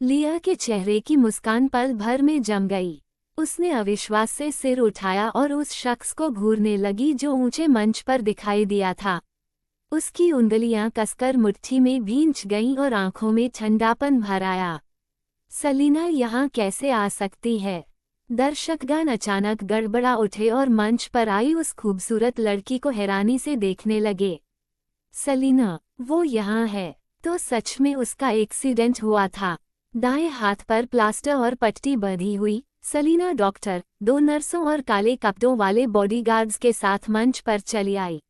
लिया के चेहरे की मुस्कान पल भर में जम गई। उसने अविश्वास से सिर उठाया और उस शख्स को घूरने लगी जो ऊंचे मंच पर दिखाई दिया था। उसकी उंगलियां कसकर मुट्ठी में भींच गईं और आंखों में ठंडापन भर आया। सलीना यहाँ कैसे आ सकती है? दर्शकगण अचानक गड़बड़ा उठे और मंच पर आई उस खूबसूरत लड़की को हैरानी से देखने लगे। सलीना, वो यहाँ है। तो सच में उसका एक्सीडेंट हुआ था। दाएं हाथ पर प्लास्टर और पट्टी बंधी हुई सलीना डॉक्टर, 2 नर्सों और काले कपड़ों वाले बॉडीगार्ड्स के साथ मंच पर चली आई।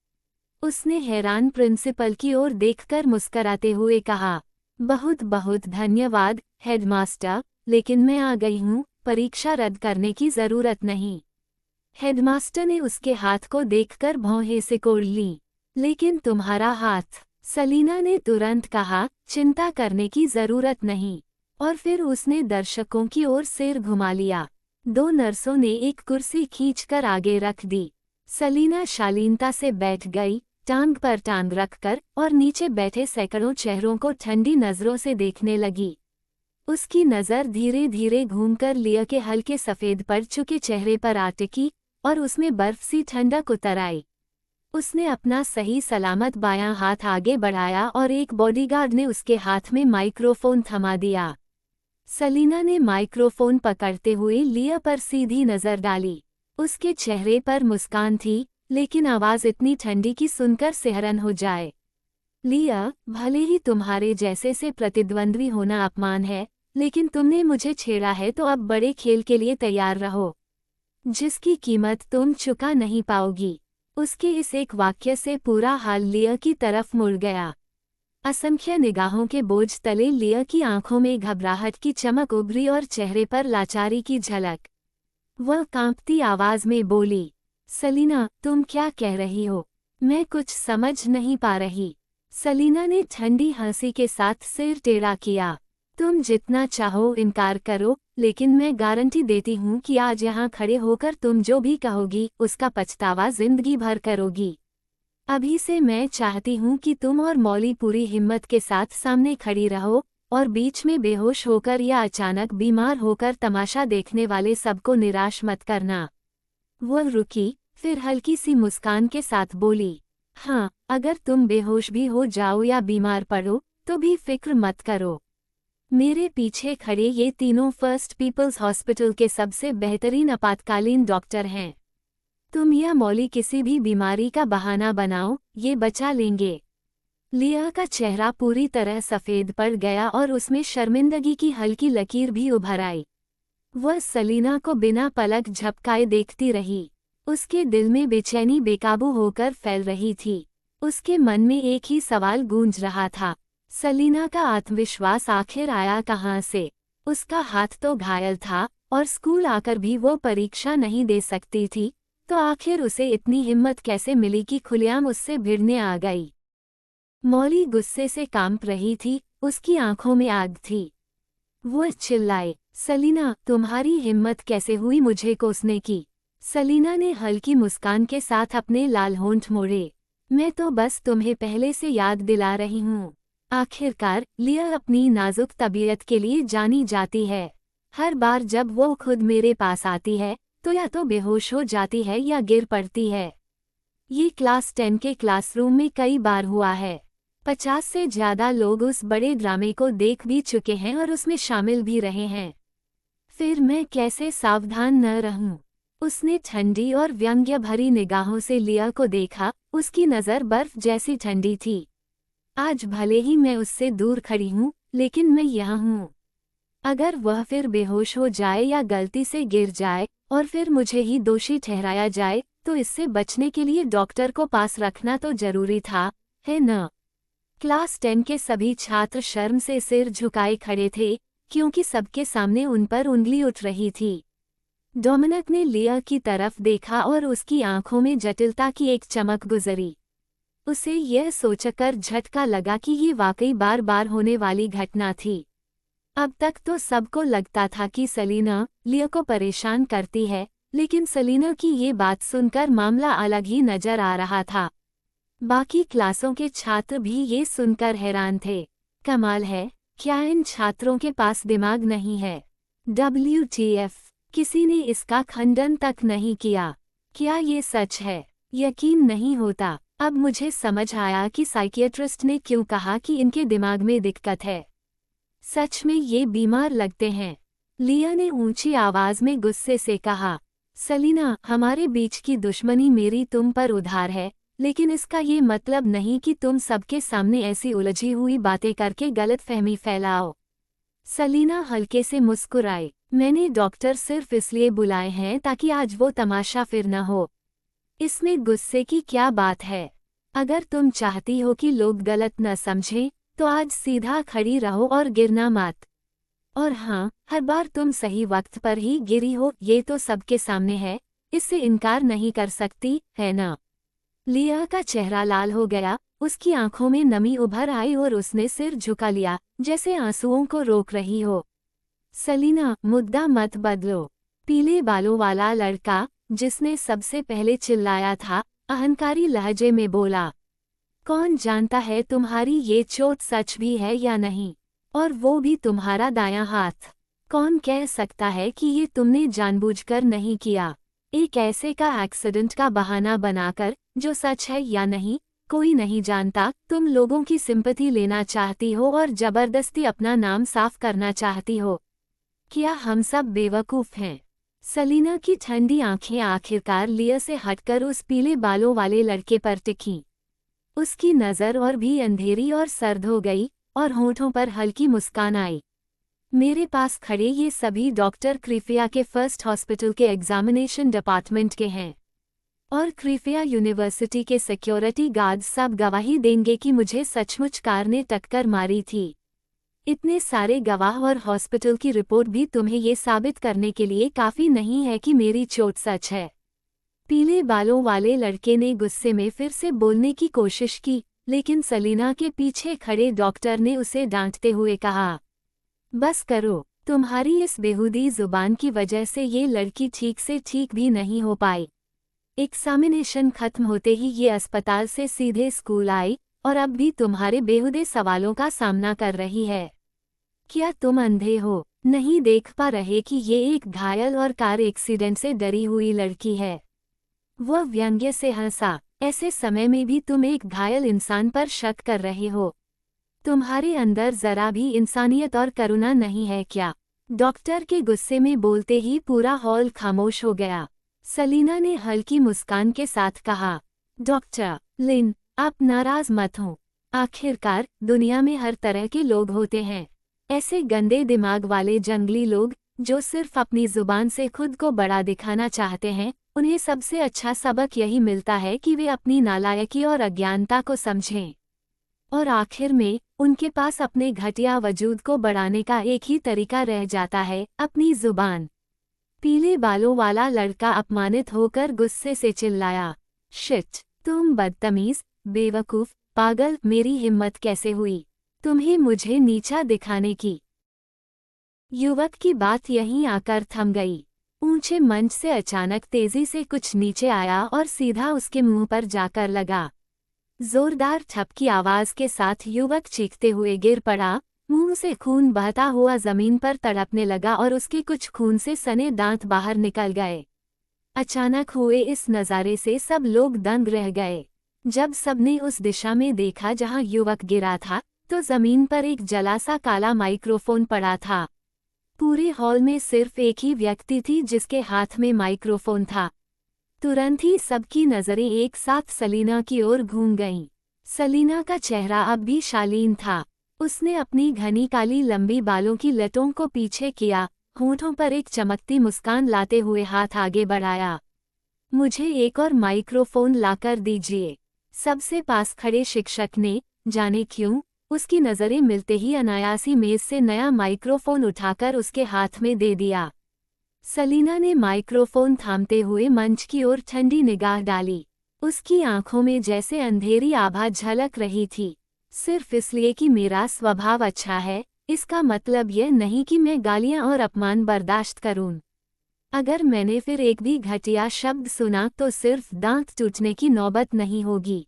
उसने हैरान प्रिंसिपल की ओर देखकर मुस्कराते हुए कहा, बहुत बहुत धन्यवाद हेडमास्टर, लेकिन मैं आ गई हूँ, परीक्षा रद्द करने की जरूरत नहीं। हेडमास्टर ने उसके हाथ को देखकर भौहें सिकोड़ ली। लेकिन तुम्हारा हाथ, सलीना ने तुरंत कहा, चिंता करने की जरूरत नहीं। और फिर उसने दर्शकों की ओर सिर घुमा लिया। 2 नर्सों ने एक कुर्सी खींचकर आगे रख दी। सलीना शालीनता से बैठ गई, टांग पर टांग रखकर, और नीचे बैठे सैकड़ों चेहरों को ठंडी नजरों से देखने लगी। उसकी नज़र धीरे धीरे घूमकर लिया के हल्के सफ़ेद पड़ चुके चेहरे पर आ टिकी और उसमें बर्फ सी ठंडक उतर आई। उसने अपना सही सलामत बायां हाथ आगे बढ़ाया और एक बॉडीगार्ड ने उसके हाथ में माइक्रोफोन थमा दिया। सलीना ने माइक्रोफोन पकड़ते हुए लिया पर सीधी नज़र डाली। उसके चेहरे पर मुस्कान थी, लेकिन आवाज़ इतनी ठंडी कि सुनकर सिहरन हो जाए। लिया, भले ही तुम्हारे जैसे से प्रतिद्वंद्वी होना अपमान है, लेकिन तुमने मुझे छेड़ा है तो अब बड़े खेल के लिए तैयार रहो, जिसकी कीमत तुम चुका नहीं पाओगी। उसके इस एक वाक्य से पूरा हाल लिया की तरफ मुड़ गया। असंख्य निगाहों के बोझ तले लिया की आंखों में घबराहट की चमक उभरी और चेहरे पर लाचारी की झलक। वह कांपती आवाज में बोली, सलीना, तुम क्या कह रही हो? मैं कुछ समझ नहीं पा रही। सलीना ने ठंडी हंसी के साथ सिर टेढ़ा किया। तुम जितना चाहो इनकार करो, लेकिन मैं गारंटी देती हूँ कि आज यहाँ खड़े होकर तुम जो भी कहोगी उसका पछतावा जिंदगी भर करोगी। अभी से मैं चाहती हूँ कि तुम और मौली पूरी हिम्मत के साथ सामने खड़ी रहो और बीच में बेहोश होकर या अचानक बीमार होकर तमाशा देखने वाले सबको निराश मत करना। वह रुकी, फिर हल्की सी मुस्कान के साथ बोली, हाँ, अगर तुम बेहोश भी हो जाओ या बीमार पड़ो तो भी फिक्र मत करो। मेरे पीछे खड़े ये तीनों फर्स्ट पीपल्स हॉस्पिटल के सबसे बेहतरीन आपातकालीन डॉक्टर हैं। तुम या मौली किसी भी बीमारी का बहाना बनाओ, ये बचा लेंगे। लिया का चेहरा पूरी तरह सफ़ेद पड़ गया और उसमें शर्मिंदगी की हल्की लकीर भी उभर आई। वह सलीना को बिना पलक झपकाए देखती रही। उसके दिल में बेचैनी बेकाबू होकर फैल रही थी। उसके मन में एक ही सवाल गूंज रहा था, सलीना का आत्मविश्वास आखिर आया कहाँ से? उसका हाथ तो घायल था और स्कूल आकर भी वो परीक्षा नहीं दे सकती थी, तो आखिर उसे इतनी हिम्मत कैसे मिली कि खुलेआम उससे भिड़ने आ गई? मौली गुस्से से कांप रही थी, उसकी आंखों में आग थी। वो चिल्लाए, सलीना, तुम्हारी हिम्मत कैसे हुई मुझे कोसने की? सलीना ने हल्की मुस्कान के साथ अपने लाल होंठ मोड़े। मैं तो बस तुम्हें पहले से याद दिला रही हूँ। आखिरकार लिया अपनी नाजुक तबीयत के लिए जानी जाती है। हर बार जब वो खुद मेरे पास आती है तो या तो बेहोश हो जाती है या गिर पड़ती है। ये क्लास 10 के क्लासरूम में कई बार हुआ है। 50 से ज़्यादा लोग उस बड़े ड्रामे को देख भी चुके हैं और उसमें शामिल भी रहे हैं। फिर मैं कैसे सावधान न रहूं? उसने ठंडी और व्यंग्य भरी निगाहों से लिया को देखा। उसकी नज़र बर्फ जैसी ठंडी थी। आज भले ही मैं उससे दूर खड़ी हूँ, लेकिन मैं यहाँ हूँ। अगर वह फिर बेहोश हो जाए या गलती से गिर जाए और फिर मुझे ही दोषी ठहराया जाए, तो इससे बचने के लिए डॉक्टर को पास रखना तो जरूरी था, है न? क्लास 10 के सभी छात्र शर्म से सिर झुकाए खड़े थे, क्योंकि सबके सामने उन पर उंगली उठ रही थी। डोमिनिक ने लिया की तरफ देखा और उसकी आंखों में जटिलता की एक चमक गुजरी। उसे यह सोचकर झटका लगा कि ये वाकई बार बार होने वाली घटना थी। अब तक तो सबको लगता था कि सलीना लिया को परेशान करती है, लेकिन सलीना की ये बात सुनकर मामला अलग ही नजर आ रहा था। बाकी क्लासों के छात्र भी ये सुनकर हैरान थे। कमाल है, क्या इन छात्रों के पास दिमाग नहीं है? WTF, किसी ने इसका खंडन तक नहीं किया। क्या ये सच है? यकीन नहीं होता। अब मुझे समझ आया कि साइकियाट्रिस्ट ने क्यों कहा कि इनके दिमाग में दिक्कत है। सच में ये बीमार लगते हैं। लिया ने ऊंची आवाज में गुस्से से कहा, सलीना, हमारे बीच की दुश्मनी मेरी तुम पर उधार है, लेकिन इसका ये मतलब नहीं कि तुम सबके सामने ऐसी उलझी हुई बातें करके गलतफहमी फैलाओ। सलीना हल्के से मुस्कुराई। मैंने डॉक्टर सिर्फ इसलिए बुलाए हैं ताकि आज वो तमाशा फिर न हो। इसमें गुस्से की क्या बात है? अगर तुम चाहती हो कि लोग गलत न समझें, तो आज सीधा खड़ी रहो और गिरना मत। और हाँ, हर बार तुम सही वक्त पर ही गिरी हो, ये तो सबके सामने है, इससे इनकार नहीं कर सकती, है ना? लिया का चेहरा लाल हो गया, उसकी आंखों में नमी उभर आई और उसने सिर झुका लिया, जैसे आंसुओं को रोक रही हो। सलीना, मुद्दा मत बदलो। पीले बालों वाला लड़का, जिसने सबसे पहले चिल्लाया था, अहंकारी लहजे में बोला। कौन जानता है तुम्हारी ये चोट सच भी है या नहीं? और वो भी तुम्हारा दायां हाथ। कौन कह सकता है कि ये तुमने जानबूझकर नहीं किया? एक ऐसे का एक्सीडेंट का बहाना बनाकर, जो सच है या नहीं, कोई नहीं जानता। तुम लोगों की सिंपैथी लेना चाहती हो और जबरदस्ती अपना नाम साफ करना चाहती हो। क्या हम सब बेवकूफ़ हैं? सलीना की ठंडी आंखें आखिरकार लिया से हटकर उस पीले बालों वाले लड़के पर टिकीं। उसकी नज़र और भी अंधेरी और सर्द हो गई, और होठों पर हल्की मुस्कान आई। मेरे पास खड़े ये सभी डॉक्टर क्रिफिया के फर्स्ट हॉस्पिटल के एग्जामिनेशन डिपार्टमेंट के हैं, और क्रिफिया यूनिवर्सिटी के सिक्योरिटी गार्ड सब गवाही देंगे कि मुझे सचमुच कार ने टक्कर मारी थी। इतने सारे गवाह और हॉस्पिटल की रिपोर्ट भी तुम्हें ये साबित करने के लिए काफ़ी नहीं है कि मेरी चोट सच है। पीले बालों वाले लड़के ने गुस्से में फिर से बोलने की कोशिश की, लेकिन सलीना के पीछे खड़े डॉक्टर ने उसे डांटते हुए कहा, बस करो, तुम्हारी इस बेहुदी जुबान की वजह से ये लड़की ठीक से ठीक भी नहीं हो पाई। एग्जामिनेशन खत्म होते ही ये अस्पताल से सीधे स्कूल आई, और अब भी तुम्हारे बेहुदे सवालों का सामना कर रही है। क्या तुम अंधे हो, नहीं देख पा रहे कि ये एक घायल और कार एक्सीडेंट से डरी हुई लड़की है? वह व्यंग्य से हंसा। ऐसे समय में भी तुम एक घायल इंसान पर शक कर रहे हो? तुम्हारे अंदर जरा भी इंसानियत और करुणा नहीं है क्या? डॉक्टर के गुस्से में बोलते ही पूरा हॉल खामोश हो गया। सलीना ने हल्की मुस्कान के साथ कहा, डॉक्टर लिन, आप नाराज मत हो। आखिरकार दुनिया में हर तरह के लोग होते हैं। ऐसे गंदे दिमाग वाले जंगली लोग, जो सिर्फ अपनी जुबान से खुद को बड़ा दिखाना चाहते हैं, उन्हें सबसे अच्छा सबक यही मिलता है कि वे अपनी नालायकी और अज्ञानता को समझें। और आखिर में, उनके पास अपने घटिया वजूद को बढ़ाने का एक ही तरीका रह जाता है, अपनी जुबान। पीले बालों वाला लड़का अपमानित होकर गुस्से से चिल्लाया, शिट, तुम बदतमीज, बेवकूफ, पागल, मेरी हिम्मत कैसे हुई तुम्हें मुझे नीचा दिखाने की? युवक की बात यहीं आकर थम गई। ऊंचे मंच से अचानक तेजी से कुछ नीचे आया और सीधा उसके मुंह पर जाकर लगा। जोरदार ठप की आवाज के साथ युवक चीखते हुए गिर पड़ा, मुंह से खून बहता हुआ जमीन पर तड़पने लगा और उसके कुछ खून से सने दांत बाहर निकल गए। अचानक हुए इस नज़ारे से सब लोग दंग रह गए। जब सबने उस दिशा में देखा जहां युवक गिरा था, तो जमीन पर एक जला सा काला माइक्रोफोन पड़ा था। पूरे हॉल में सिर्फ एक ही व्यक्ति थी जिसके हाथ में माइक्रोफोन था। तुरंत ही सबकी नज़रें एक साथ सलीना की ओर घूम गईं। सलीना का चेहरा अब भी शालीन था। उसने अपनी घनी काली लंबी बालों की लटों को पीछे किया, होठों पर एक चमकती मुस्कान लाते हुए हाथ आगे बढ़ाया। मुझे एक और माइक्रोफोन लाकर दीजिए। सबसे पास खड़े शिक्षक ने, जाने क्यों, उसकी नज़रें मिलते ही अनायासी मेज से नया माइक्रोफोन उठाकर उसके हाथ में दे दिया। सलीना ने माइक्रोफोन थामते हुए मंच की ओर ठंडी निगाह डाली। उसकी आंखों में जैसे अंधेरी आभा झलक रही थी। सिर्फ इसलिए कि मेरा स्वभाव अच्छा है, इसका मतलब यह नहीं कि मैं गालियां और अपमान बर्दाश्त करूं। अगर मैंने फिर एक भी घटिया शब्द सुना तो सिर्फ दांत टूटने की नौबत नहीं होगी।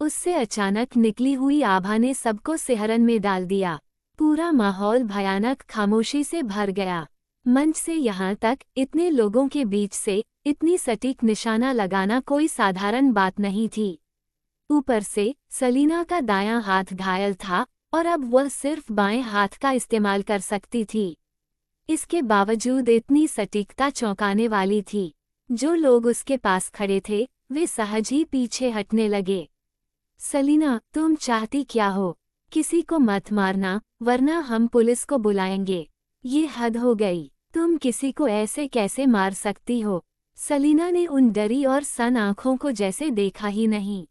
उससे अचानक निकली हुई आभा ने सबको सिहरन में डाल दिया। पूरा माहौल भयानक खामोशी से भर गया। मंच से यहाँ तक इतने लोगों के बीच से इतनी सटीक निशाना लगाना कोई साधारण बात नहीं थी। ऊपर से सलीना का दायां हाथ घायल था और अब वह सिर्फ बाएं हाथ का इस्तेमाल कर सकती थी। इसके बावजूद इतनी सटीकता चौंकाने वाली थी। जो लोग उसके पास खड़े थे वे सहज ही पीछे हटने लगे। सलीना, तुम चाहती क्या हो? किसी को मत मारना वरना हम पुलिस को बुलाएंगे। ये हद हो गई। तुम किसी को ऐसे कैसे मार सकती हो? सलीना ने उन डरी और सन आंखों को जैसे देखा ही नहीं।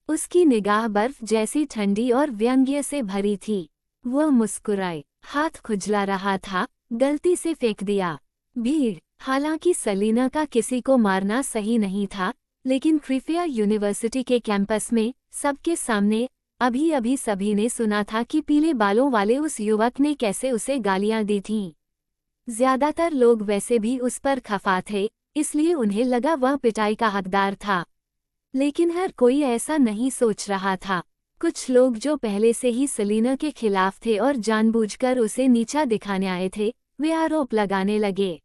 उसकी निगाह बर्फ जैसी ठंडी और व्यंग्य से भरी थी। वह मुस्कुराई, हाथ खुजला रहा था। गलती से फेंक दिया। भीड़। हालांकि सलीना का किसी को मारना सही नहीं था, लेकिन क्रिफिया यूनिवर्सिटी के कैंपस में सबके सामने अभी अभी सभी ने सुना था कि पीले बालों वाले उस युवक ने कैसे उसे गालियां दी थीं। ज्यादातर लोग वैसे भी उस पर खफा थे, इसलिए उन्हें लगा वह पिटाई का हकदार था। लेकिन हर कोई ऐसा नहीं सोच रहा था। कुछ लोग जो पहले से ही सलीना के खिलाफ थे और जानबूझकर उसे नीचा दिखाने आए थे, वे आरोप लगाने लगे।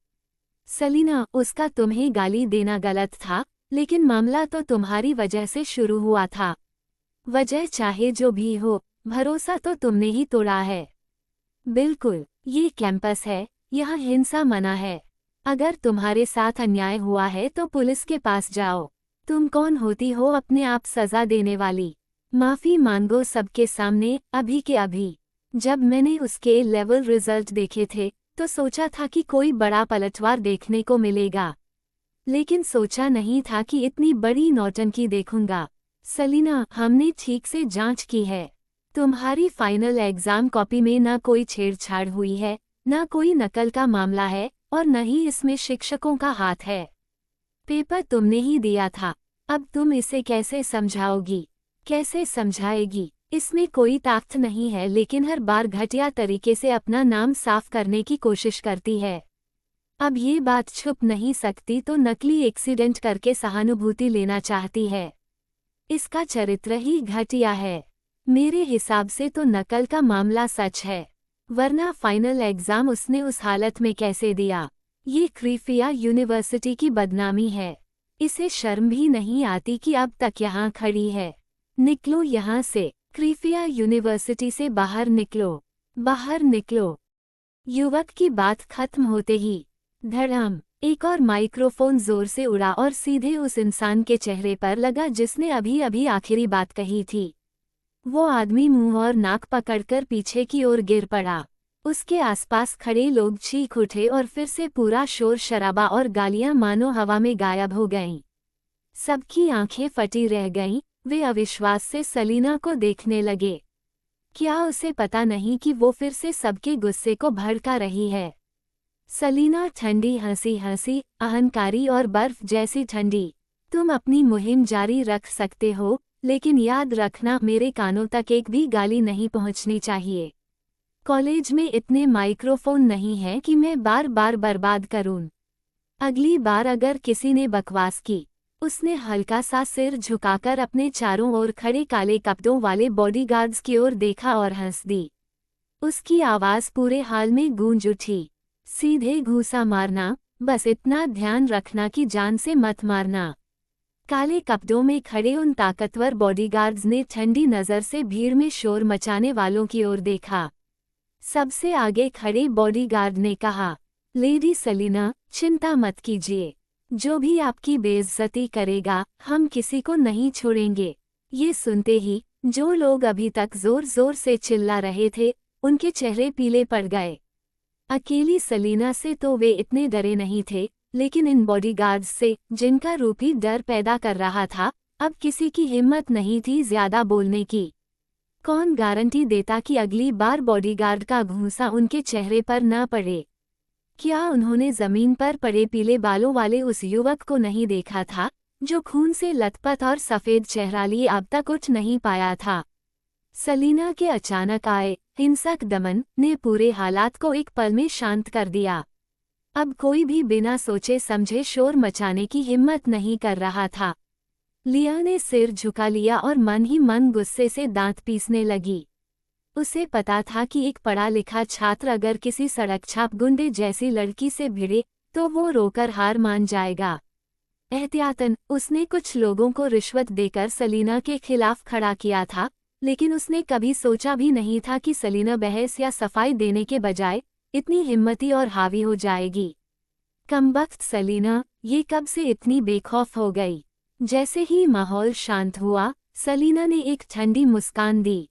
सलीना, उसका तुम्हें गाली देना गलत था, लेकिन मामला तो तुम्हारी वजह से शुरू हुआ था। वजह चाहे जो भी हो, भरोसा तो तुमने ही तोड़ा है। बिल्कुल, ये कैंपस है, यहाँ हिंसा मना है। अगर तुम्हारे साथ अन्याय हुआ है तो पुलिस के पास जाओ। तुम कौन होती हो अपने आप सजा देने वाली? माफी मांगो सबके सामने, अभी के अभी। जब मैंने उसके लेवल रिजल्ट देखे थे तो सोचा था कि कोई बड़ा पलटवार देखने को मिलेगा, लेकिन सोचा नहीं था कि इतनी बड़ी नौटंकी देखूंगा। सलीना, हमने ठीक से जांच की है। तुम्हारी फाइनल एग्जाम कॉपी में न कोई छेड़छाड़ हुई है, न कोई नकल का मामला है और न ही इसमें शिक्षकों का हाथ है। पेपर तुमने ही दिया था। अब तुम इसे कैसे समझाओगी? कैसे समझाएगी? इसमें कोई ताकत नहीं है, लेकिन हर बार घटिया तरीके से अपना नाम साफ करने की कोशिश करती है। अब ये बात छुप नहीं सकती तो नकली एक्सीडेंट करके सहानुभूति लेना चाहती है। इसका चरित्र ही घटिया है। मेरे हिसाब से तो नकल का मामला सच है, वरना फाइनल एग्जाम उसने उस हालत में कैसे दिया? ये क्रिफिया यूनिवर्सिटी की बदनामी है। इसे शर्म भी नहीं आती कि अब तक यहाँ खड़ी है। निकलो यहाँ से, क्रिफिया यूनिवर्सिटी से बाहर निकलो, बाहर निकलो। युवक की बात खत्म होते ही धड़ाम एक और माइक्रोफोन जोर से उड़ा और सीधे उस इंसान के चेहरे पर लगा जिसने अभी अभी आखिरी बात कही थी। वो आदमी मुंह और नाक पकड़कर पीछे की ओर गिर पड़ा। उसके आसपास खड़े लोग चीख उठे और फिर से पूरा शोर शराबा और गालियां मानो हवा में गायब हो गईं। सबकी आंखें फटी रह गईं। वे अविश्वास से सलीना को देखने लगे। क्या उसे पता नहीं कि वो फिर से सबके गुस्से को भड़का रही है? सलीना ठंडी हंसी हंसी, अहंकारी और बर्फ जैसी ठंडी। तुम अपनी मुहिम जारी रख सकते हो, लेकिन याद रखना मेरे कानों तक एक भी गाली नहीं पहुंचनी चाहिए। कॉलेज में इतने माइक्रोफोन नहीं हैं कि मैं बार बार बर्बाद करूं। अगली बार अगर किसी ने बकवास की। उसने हल्का सा सिर झुकाकर अपने चारों ओर खड़े काले कपड़ों वाले बॉडीगार्ड्स की ओर देखा और हंस दी। उसकी आवाज पूरे हाल में गूंज उठी। सीधे घूंसा मारना, बस इतना ध्यान रखना कि जान से मत मारना। काले कपड़ों में खड़े उन ताकतवर बॉडीगार्ड्स ने ठंडी नज़र से भीड़ में शोर मचाने वालों की ओर देखा। सबसे आगे खड़े बॉडीगार्ड ने कहा, लेडी सलीना, चिंता मत कीजिए। जो भी आपकी बेइज्जती करेगा, हम किसी को नहीं छोड़ेंगे। ये सुनते ही जो लोग अभी तक जोर जोर से चिल्ला रहे थे, उनके चेहरे पीले पड़ गए। अकेली सलीना से तो वे इतने डरे नहीं थे, लेकिन इन बॉडीगार्ड्स से, जिनका रूप ही डर पैदा कर रहा था, अब किसी की हिम्मत नहीं थी ज्यादा बोलने की। कौन गारंटी देता कि अगली बार बॉडीगार्ड का घूंसा उनके चेहरे पर न पड़े? क्या उन्होंने जमीन पर पड़े पीले बालों वाले उस युवक को नहीं देखा था, जो खून से लथपथ और सफेद चेहरा लिए अब तक उठ नहीं पाया था? सलीना के अचानक आए हिंसक दमन ने पूरे हालात को एक पल में शांत कर दिया। अब कोई भी बिना सोचे समझे शोर मचाने की हिम्मत नहीं कर रहा था। लिया ने सिर झुका लिया और मन ही मन गुस्से से दांत पीसने लगी। उसे पता था कि एक पढ़ा लिखा छात्र अगर किसी सड़क छाप गुंडे जैसी लड़की से भिड़े तो वो रोकर हार मान जाएगा। एहतियातन उसने कुछ लोगों को रिश्वत देकर सलीना के खिलाफ खड़ा किया था, लेकिन उसने कभी सोचा भी नहीं था कि सलीना बहस या सफाई देने के बजाय इतनी हिम्मती और हावी हो जाएगी। कमबख्त सलीना, ये कब से इतनी बेखौफ हो गई? जैसे ही माहौल शांत हुआ, सलीना ने एक ठंडी मुस्कान दी।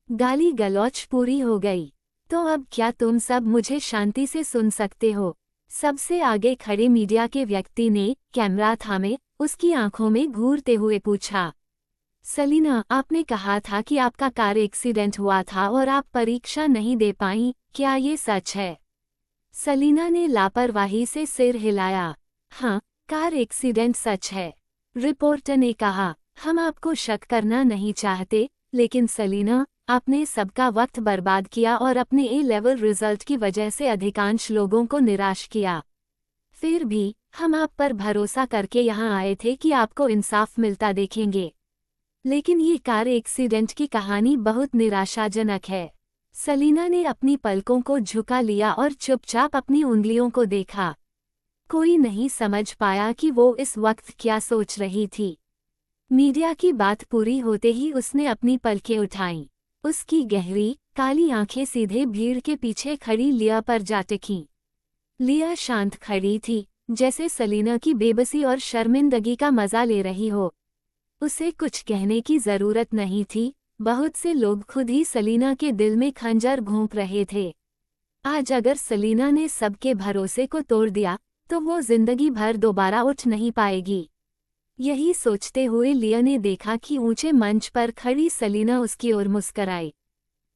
गाली गलौच पूरी हो गई। तो अब क्या तुम सब मुझे शांति से सुन सकते हो? सबसे आगे खड़े मीडिया के व्यक्ति ने कैमरा थामे उसकी आंखों में घूरते हुए पूछा। सलीना, आपने कहा था कि आपका कार एक्सीडेंट हुआ था और आप परीक्षा नहीं दे पाईं, क्या ये सच है? सलीना ने लापरवाही से सिर हिलाया। हाँ, कार एक्सीडेंट सच है, रिपोर्टर ने कहा। हम आपको शक करना नहीं चाहते, लेकिन सलीना, आपने सबका वक्त बर्बाद किया और अपने ए लेवल रिजल्ट की वजह से अधिकांश लोगों को निराश किया। फिर भी हम आप पर भरोसा करके यहाँ आए थे कि आपको इंसाफ मिलता देखेंगे। लेकिन ये कार एक्सीडेंट की कहानी बहुत निराशाजनक है। सलीना ने अपनी पलकों को झुका लिया और चुपचाप अपनी उंगलियों को देखा। कोई नहीं समझ पाया कि वो इस वक्त क्या सोच रही थी। मीडिया की बात पूरी होते ही उसने अपनी पलकें उठाईं। उसकी गहरी काली आंखें सीधे भीड़ के पीछे खड़ी लिया पर जा टिकीं। लिया शांत खड़ी थी, जैसे सलीना की बेबसी और शर्मिंदगी का मजा ले रही हो। उसे कुछ कहने की जरूरत नहीं थी, बहुत से लोग खुद ही सलीना के दिल में खंजर घोंप रहे थे। आज अगर सलीना ने सबके भरोसे को तोड़ दिया तो वो जिंदगी भर दोबारा उठ नहीं पाएगी। यही सोचते हुए लिया ने देखा कि ऊंचे मंच पर खड़ी सलीना उसकी ओर मुस्कराई।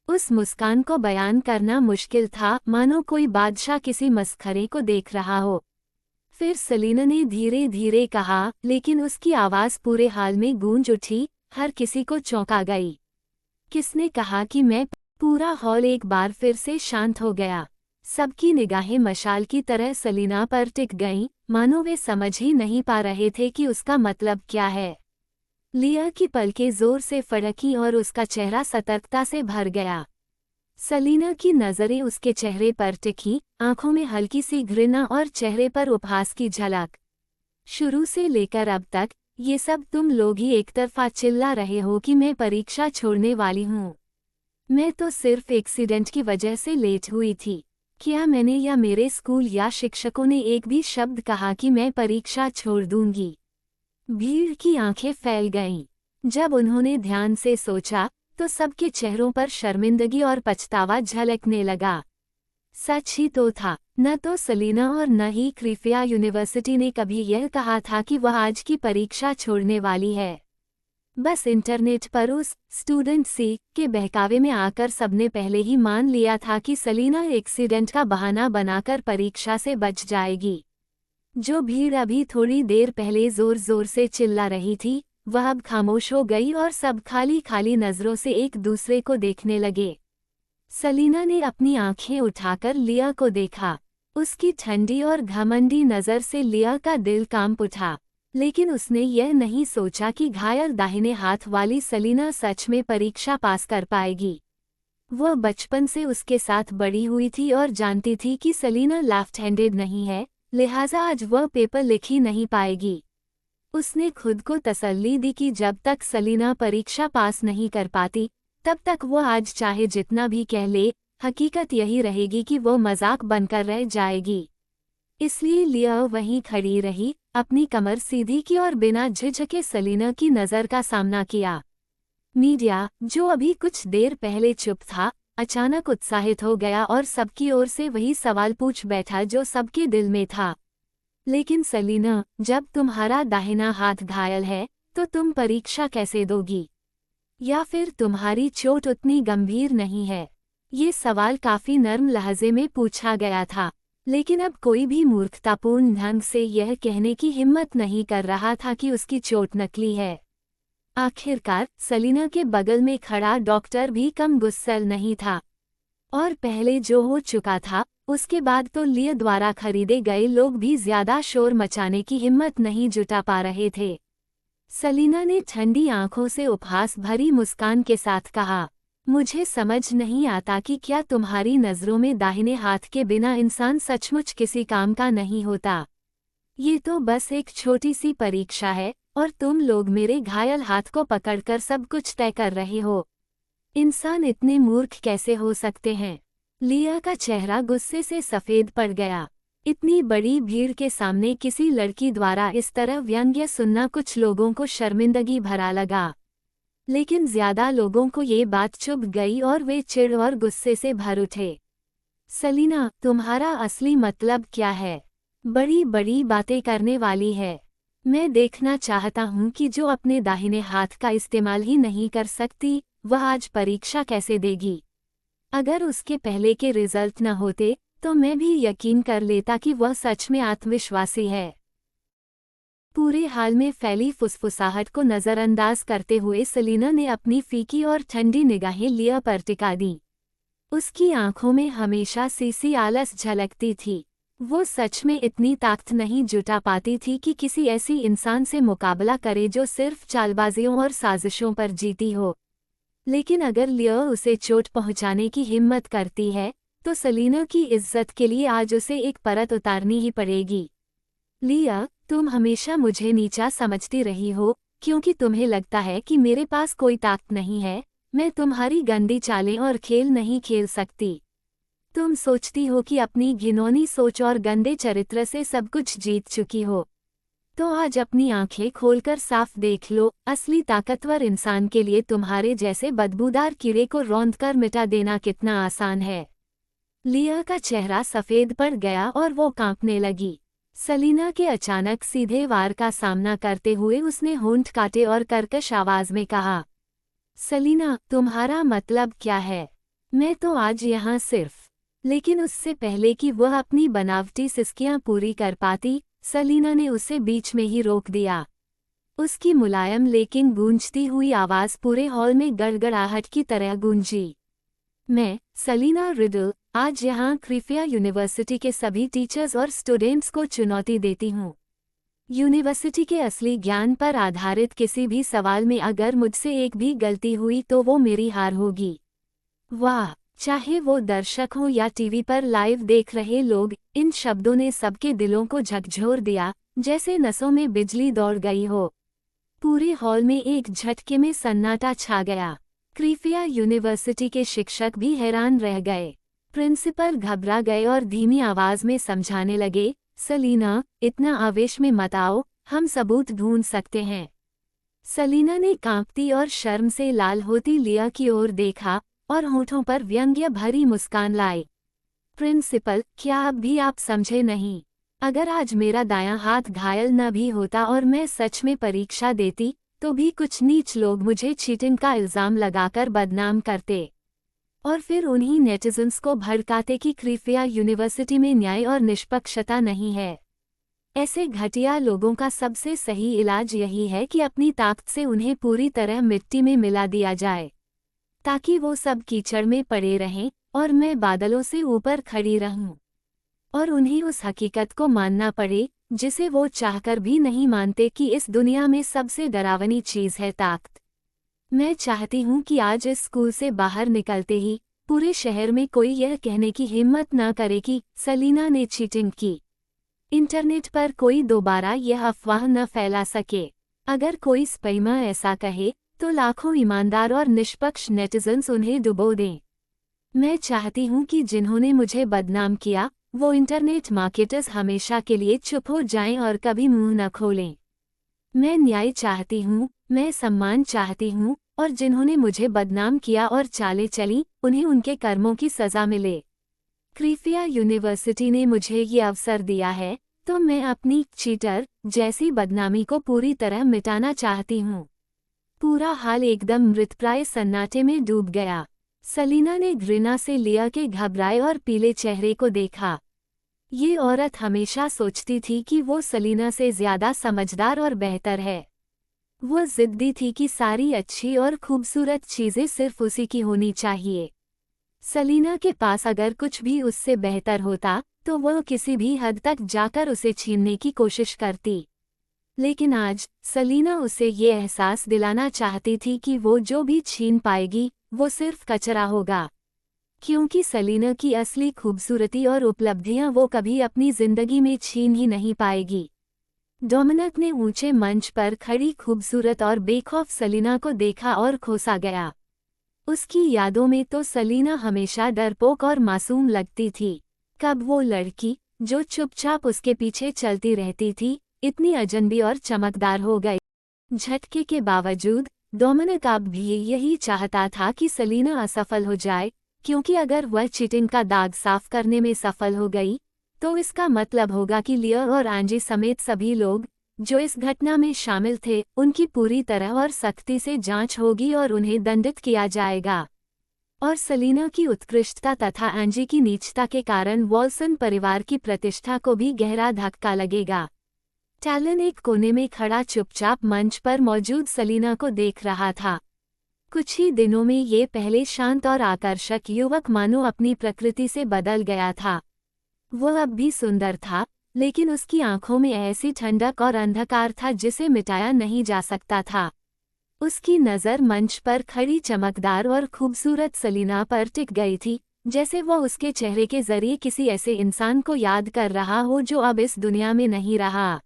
उस मुस्कान को बयान करना मुश्किल था, मानो कोई बादशाह किसी मस्खरे को देख रहा हो। फिर सलीना ने धीरे धीरे कहा, लेकिन उसकी आवाज़ पूरे हाल में गूंज उठी, हर किसी को चौंका गई। किसने कहा कि मैं? पूरा हॉल एक बार फिर से शांत हो गया। सबकी निगाहें मशाल की तरह सलीना पर टिक गईं, मानो वे समझ ही नहीं पा रहे थे कि उसका मतलब क्या है। लिया की पलकें जोर से फड़कीं और उसका चेहरा सतर्कता से भर गया। सलीना की नज़रें उसके चेहरे पर टिकीं, आंखों में हल्की सी घृणा और चेहरे पर उपहास की झलक। शुरू से लेकर अब तक ये सब तुम लोग ही एक तरफा चिल्ला रहे हो कि मैं परीक्षा छोड़ने वाली हूँ। मैं तो सिर्फ एक्सीडेंट की वजह से लेट हुई थी। क्या मैंने या मेरे स्कूल या शिक्षकों ने एक भी शब्द कहा कि मैं परीक्षा छोड़ दूंगी? भीड़ की आंखें फैल गईं। जब उन्होंने ध्यान से सोचा तो सबके चेहरों पर शर्मिंदगी और पछतावा झलकने लगा। सच ही तो था, न तो सलीना और न ही क्रिफिया यूनिवर्सिटी ने कभी यह कहा था कि वह आज की परीक्षा छोड़ने वाली है। बस इंटरनेट पर उस स्टूडेंट सी के बहकावे में आकर सबने पहले ही मान लिया था कि सलीना एक्सीडेंट का बहाना बनाकर परीक्षा से बच जाएगी। जो भीड़ अभी थोड़ी देर पहले जोर जोर से चिल्ला रही थी, वह अब खामोश हो गई और सब खाली खाली नजरों से एक दूसरे को देखने लगे। सलीना ने अपनी आंखें उठाकर लिया को देखा। उसकी ठंडी और घमंडी नज़र से लिया का दिल कांप उठा, लेकिन उसने यह नहीं सोचा कि घायल दाहिने हाथ वाली सलीना सच में परीक्षा पास कर पाएगी। वह बचपन से उसके साथ बड़ी हुई थी और जानती थी कि सलीना लेफ्ट हैंडेड नहीं है, लिहाजा आज वह पेपर लिख ही नहीं पाएगी। उसने खुद को तसल्ली दी कि जब तक सलीना परीक्षा पास नहीं कर पाती, तब तक वह आज चाहे जितना भी कह ले, हकीकत यही रहेगी कि वो मजाक बनकर रह जाएगी। इसलिए लिया वहीं खड़ी रही, अपनी कमर सीधी की और बिना झिझके सलीना की नज़र का सामना किया। मीडिया, जो अभी कुछ देर पहले चुप था, अचानक उत्साहित हो गया और सबकी ओर से वही सवाल पूछ बैठा जो सबके दिल में था। लेकिन सलीना, जब तुम्हारा दाहिना हाथ घायल है तो तुम परीक्षा कैसे दोगी? या फिर तुम्हारी चोट उतनी गंभीर नहीं है? ये सवाल काफी नर्म लहजे में पूछा गया था, लेकिन अब कोई भी मूर्खतापूर्ण ढंग से यह कहने की हिम्मत नहीं कर रहा था कि उसकी चोट नकली है। आखिरकार सलीना के बगल में खड़ा डॉक्टर भी कम गुस्सैल नहीं था, और पहले जो हो चुका था उसके बाद तो लिया द्वारा खरीदे गए लोग भी ज्यादा शोर मचाने की हिम्मत नहीं जुटा पा रहे थे। सलीना ने ठंडी आंखों से उपहास भरी मुस्कान के साथ कहा, मुझे समझ नहीं आता कि क्या तुम्हारी नज़रों में दाहिने हाथ के बिना इंसान सचमुच किसी काम का नहीं होता। ये तो बस एक छोटी सी परीक्षा है और तुम लोग मेरे घायल हाथ को पकड़कर सब कुछ तय कर रहे हो। इंसान इतने मूर्ख कैसे हो सकते हैं? लिया का चेहरा गुस्से से सफ़ेद पड़ गया। इतनी बड़ी भीड़ के सामने किसी लड़की द्वारा इस तरह व्यंग्य सुनना कुछ लोगों को शर्मिंदगी भरा लगा। लेकिन ज्यादा लोगों को ये बात चुभ गई और वे चिढ़ और गुस्से से भर उठे। सलीना, तुम्हारा असली मतलब क्या है? बड़ी बड़ी बातें करने वाली है। मैं देखना चाहता हूँ कि जो अपने दाहिने हाथ का इस्तेमाल ही नहीं कर सकती, वह आज परीक्षा कैसे देगी। अगर उसके पहले के रिजल्ट न होते तो मैं भी यकीन कर लेता कि वह सच में आत्मविश्वासी है। पूरे हाल में फैली फुसफुसाहट को नज़रअंदाज करते हुए सलीना ने अपनी फीकी और ठंडी निगाहें लिया पर टिका दी। उसकी आंखों में हमेशा सी आलस झलकती थी। वो सच में इतनी ताकत नहीं जुटा पाती थी कि किसी ऐसी इंसान से मुकाबला करे जो सिर्फ चालबाजियों और साजिशों पर जीती हो। लेकिन अगर लिया उसे चोट पहुंचाने की हिम्मत करती है तो सलीना की इज्जत के लिए आज उसे एक परत उतारनी ही पड़ेगी। लिया, तुम हमेशा मुझे नीचा समझती रही हो क्योंकि तुम्हें लगता है कि मेरे पास कोई ताकत नहीं है। मैं तुम्हारी गंदी चालें और खेल नहीं खेल सकती। तुम सोचती हो कि अपनी घिनौनी सोच और गंदे चरित्र से सब कुछ जीत चुकी हो। तो आज अपनी आंखें खोलकर साफ देख लो, असली ताकतवर इंसान के लिए तुम्हारे जैसे बदबूदार कीड़े को रौंदकर मिटा देना कितना आसान है। लिया का चेहरा सफ़ेद पड़ गया और वो कांपने लगी। सलीना के अचानक सीधे वार का सामना करते हुए उसने होंठ काटे और कर्कश आवाज में कहा, सलीना, तुम्हारा मतलब क्या है? मैं तो आज यहाँ सिर्फ। लेकिन उससे पहले कि वह अपनी बनावटी सिसकियां पूरी कर पाती, सलीना ने उसे बीच में ही रोक दिया। उसकी मुलायम लेकिन गूंजती हुई आवाज पूरे हॉल में गड़गड़ाहट की तरह गूंजी। मैं, सलीना रिडल, आज यहाँ क्रिफिया यूनिवर्सिटी के सभी टीचर्स और स्टूडेंट्स को चुनौती देती हूँ। यूनिवर्सिटी के असली ज्ञान पर आधारित किसी भी सवाल में अगर मुझसे एक भी गलती हुई तो वो मेरी हार होगी। वाह, चाहे वो दर्शक हो या टीवी पर लाइव देख रहे लोग, इन शब्दों ने सबके दिलों को झकझोर दिया, जैसे नसों में बिजली दौड़ गई हो। पूरे हॉल में एक झटके में सन्नाटा छा गया। क्रिफिया यूनिवर्सिटी के शिक्षक भी हैरान रह गए। प्रिंसिपल घबरा गए और धीमी आवाज में समझाने लगे, सलीना, इतना आवेश में मत आओ, हम सबूत ढूंढ सकते हैं। सलीना ने कांपती और शर्म से लाल होती लिया की ओर देखा और होठों पर व्यंग्य भरी मुस्कान लाई। प्रिंसिपल, क्या अब भी आप समझे नहीं? अगर आज मेरा दायां हाथ घायल न भी होता और मैं सच में परीक्षा देती तो भी कुछ नीच लोग मुझे चीटिंग का इल्जाम लगाकर बदनाम करते और फिर उन्हीं नेटिजन्स को भड़काते कि क्रिफिया यूनिवर्सिटी में न्याय और निष्पक्षता नहीं है। ऐसे घटिया लोगों का सबसे सही इलाज यही है कि अपनी ताकत से उन्हें पूरी तरह मिट्टी में मिला दिया जाए, ताकि वो सब कीचड़ में पड़े रहें और मैं बादलों से ऊपर खड़ी रहूं और उन्हें उस हकीकत को मानना पड़े जिसे वो चाहकर भी नहीं मानते कि इस दुनिया में सबसे डरावनी चीज़ है ताकत। मैं चाहती हूँ कि आज इस स्कूल से बाहर निकलते ही पूरे शहर में कोई यह कहने की हिम्मत न करे कि सलीना ने चीटिंग की। इंटरनेट पर कोई दोबारा यह अफवाह न फैला सके। अगर कोई स्पैमर ऐसा कहे तो लाखों ईमानदार और निष्पक्ष नेटिजन्स उन्हें डुबो दें। मैं चाहती हूँ कि जिन्होंने मुझे बदनाम किया वो इंटरनेट मार्केटर्स हमेशा के लिए चुप हो जाएं और कभी मुंह न खोलें। मैं न्याय चाहती हूँ, मैं सम्मान चाहती हूँ और जिन्होंने मुझे बदनाम किया और चालें चली, उन्हें उनके कर्मों की सज़ा मिले। क्रिफिया यूनिवर्सिटी ने मुझे ये अवसर दिया है तो मैं अपनी चीटर जैसी बदनामी को पूरी तरह मिटाना चाहती हूँ। पूरा हाल एकदम मृतप्राय सन्नाटे में डूब गया। सलीना ने घृणा से लिया के घबराए और पीले चेहरे को देखा। ये औरत हमेशा सोचती थी कि वो सलीना से ज्यादा समझदार और बेहतर है। वो जिद्दी थी कि सारी अच्छी और खूबसूरत चीजें सिर्फ उसी की होनी चाहिए। सलीना के पास अगर कुछ भी उससे बेहतर होता तो वह किसी भी हद तक जाकर उसे छीनने की कोशिश करती। लेकिन आज सलीना उसे ये एहसास दिलाना चाहती थी कि वो जो भी छीन पाएगी वो सिर्फ कचरा होगा। क्योंकि सलीना की असली खूबसूरती और उपलब्धियां वो कभी अपनी जिंदगी में छीन ही नहीं पाएगी। डोमिनिक ने ऊंचे मंच पर खड़ी खूबसूरत और बेखौफ सलीना को देखा और खोसा गया। उसकी यादों में तो सलीना हमेशा डरपोक और मासूम लगती थी। कब वो लड़की जो चुपचाप उसके पीछे चलती रहती थी इतनी अजनबी और चमकदार हो गई। झटके के बावजूद डोमिनिक अब भी यही चाहता था कि सलीना असफल हो जाए, क्योंकि अगर वह चीटिंग का दाग साफ करने में सफल हो गई तो इसका मतलब होगा कि लिया और एंजी समेत सभी लोग जो इस घटना में शामिल थे उनकी पूरी तरह और सख्ती से जांच होगी और उन्हें दंडित किया जाएगा। और सलीना की उत्कृष्टता तथा एंजी की नीचता के कारण वॉल्सन परिवार की प्रतिष्ठा को भी गहरा धक्का लगेगा। टैलन एक कोने में खड़ा चुपचाप मंच पर मौजूद सलीना को देख रहा था। कुछ ही दिनों में ये पहले शांत और आकर्षक युवक मानो अपनी प्रकृति से बदल गया था। वह अब भी सुंदर था, लेकिन उसकी आंखों में ऐसी ठंडक और अंधकार था जिसे मिटाया नहीं जा सकता था। उसकी नज़र मंच पर खड़ी चमकदार और खूबसूरत सलीना पर टिक गई थी, जैसे वह उसके चेहरे के जरिए किसी ऐसे इंसान को याद कर रहा हो जो अब इस दुनिया में नहीं रहा।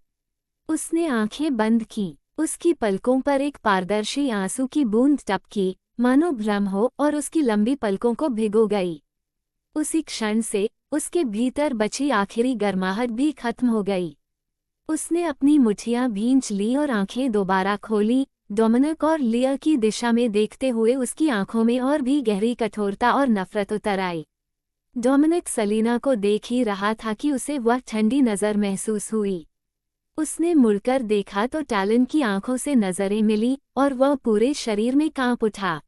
उसने आंखें बंद की। उसकी पलकों पर एक पारदर्शी आंसू की बूंद टपकी, मानो भ्रम हो, और उसकी लंबी पलकों को भिगो गई। उसी क्षण से उसके भीतर बची आखिरी गर्माहट भी खत्म हो गई। उसने अपनी मुट्ठियां भींच ली और आंखें दोबारा खोली। डोमिनिक और लिया की दिशा में देखते हुए उसकी आंखों में और भी गहरी कठोरता और नफरत उतर आई। डोमिनिक सलीना को देख ही रहा था कि उसे वह ठंडी नज़र महसूस हुई। उसने मुड़कर देखा तो टैलन की आंखों से नजरें मिली और वह पूरे शरीर में कांप उठा।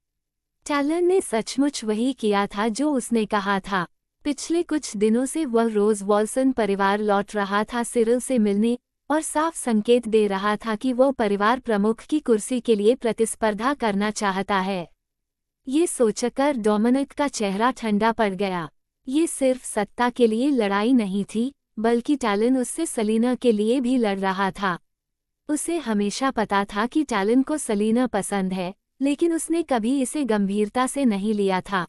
टैलन ने सचमुच वही किया था जो उसने कहा था। पिछले कुछ दिनों से वह रोज वॉल्सन परिवार लौट रहा था सिरिल से मिलने, और साफ संकेत दे रहा था कि वह परिवार प्रमुख की कुर्सी के लिए प्रतिस्पर्धा करना चाहता है। ये सोचकर डोमिनिक का चेहरा ठंडा पड़ गया। ये सिर्फ सत्ता के लिए लड़ाई नहीं थी, बल्कि टैलन उससे सलीना के लिए भी लड़ रहा था। उसे हमेशा पता था कि टैलन को सलीना पसंद है, लेकिन उसने कभी इसे गंभीरता से नहीं लिया था।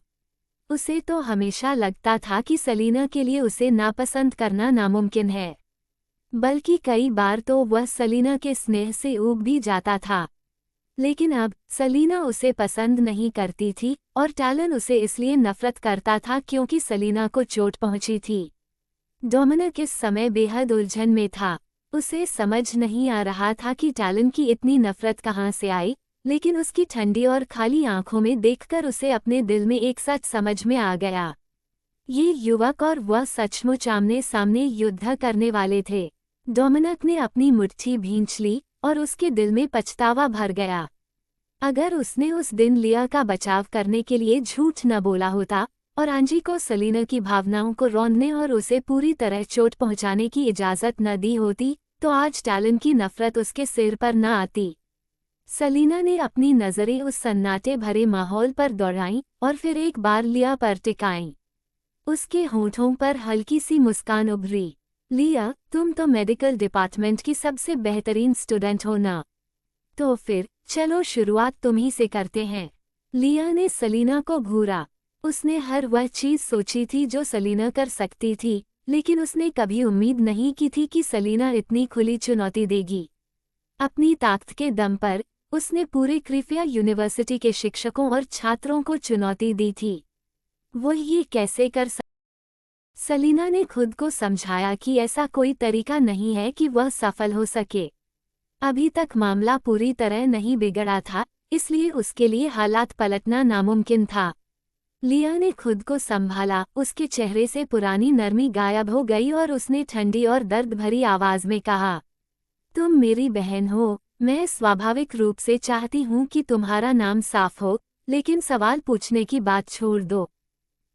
उसे तो हमेशा लगता था कि सलीना के लिए उसे नापसंद करना नामुमकिन है। बल्कि कई बार तो वह सलीना के स्नेह से ऊब भी जाता था। लेकिन अब सलीना उसे पसंद नहीं करती थी और टैलन उसे इसलिए नफरत करता था क्योंकि सलीना को चोट पहुंची थी। डोमिनिक इस समय बेहद उलझन में था। उसे समझ नहीं आ रहा था कि टैलन की इतनी नफरत कहाँ से आई, लेकिन उसकी ठंडी और खाली आंखों में देखकर उसे अपने दिल में एक सच समझ में आ गया। ये युवक और वह सचमुच आमने सामने युद्ध करने वाले थे। डोमिनिक ने अपनी मुट्ठी भींच ली और उसके दिल में पछतावा भर गया। अगर उसने उस दिन लिया का बचाव करने के लिए झूठ न बोला होता और एंजी को सलीना की भावनाओं को रौंदने और उसे पूरी तरह चोट पहुंचाने की इजाज़त न दी होती, तो आज टैलन की नफरत उसके सिर पर न आती। सलीना ने अपनी नज़रें उस सन्नाटे भरे माहौल पर दौड़ाईं और फिर एक बार लिया पर टिकाईं। उसके होठों पर हल्की सी मुस्कान उभरी। लिया, तुम तो मेडिकल डिपार्टमेंट की सबसे बेहतरीन स्टूडेंट हो ना? तो फिर चलो शुरुआत तुम ही से करते हैं। लिया ने सलीना को घूरा। उसने हर वह चीज़ सोची थी जो सलीना कर सकती थी, लेकिन उसने कभी उम्मीद नहीं की थी कि सलीना इतनी खुली चुनौती देगी। अपनी ताकत के दम पर उसने पूरे क्रिफिया यूनिवर्सिटी के शिक्षकों और छात्रों को चुनौती दी थी। वो ये कैसे कर सलीना ने खुद को समझाया कि ऐसा कोई तरीका नहीं है कि वह सफल हो सके। अभी तक मामला पूरी तरह नहीं बिगड़ा था, इसलिए उसके लिए हालात पलटना नामुमकिन था। लिया ने खुद को संभाला, उसके चेहरे से पुरानी नरमी गायब हो गई और उसने ठंडी और दर्द भरी आवाज में कहा, तुम मेरी बहन हो, मैं स्वाभाविक रूप से चाहती हूँ कि तुम्हारा नाम साफ हो, लेकिन सवाल पूछने की बात छोड़ दो।